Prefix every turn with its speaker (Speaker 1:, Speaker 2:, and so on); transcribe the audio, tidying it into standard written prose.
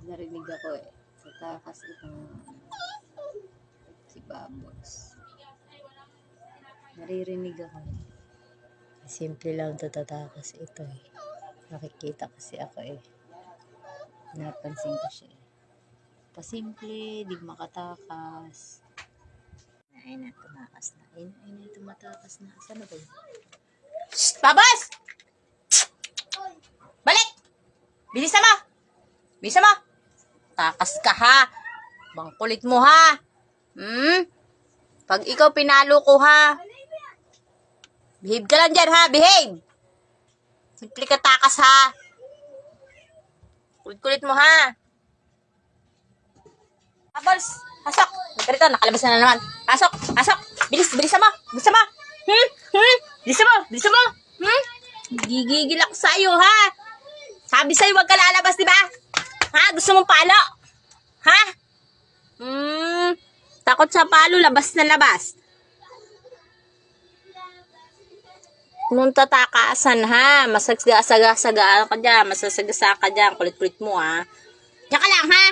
Speaker 1: Narinig ako eh. Sa takas itong si Babos. Naririnig ako. Simple lang ito tatakas ito eh. Nakikita kasi ako eh. Napansin ko siya eh. Pasimple, di makatakas. Ayun na, tumakas na. Ayun na, tumatakas na. Saan na ba yun? Shhh! Babos! Balik! Bilisan mo! Bilisan mo! Takas ka ha! Bang kulit mo ha! Pag ikaw pinalo ko ha! Behave ka lang dyan ha! Behave! Simple ka takas ha! Kulit-kulit mo ha! Babos! Pasok! Ganito, nakalabas na naman. Pasok! Pasok! Bilis! Bilisan mo! Bilisan mo! Bilisan mo! Bilisan mo! Gigigil ako sa'yo ha! Sabi sa'yo huwag ka lalabas, di ba? Ha? Gusto mong palo? Ha? Takot sa palo, labas na labas. Nung tatakasan ha, masagsaga ka dyan, masasagasa ka dyan, kulit-kulit mo ha. Diyan ka lang ha.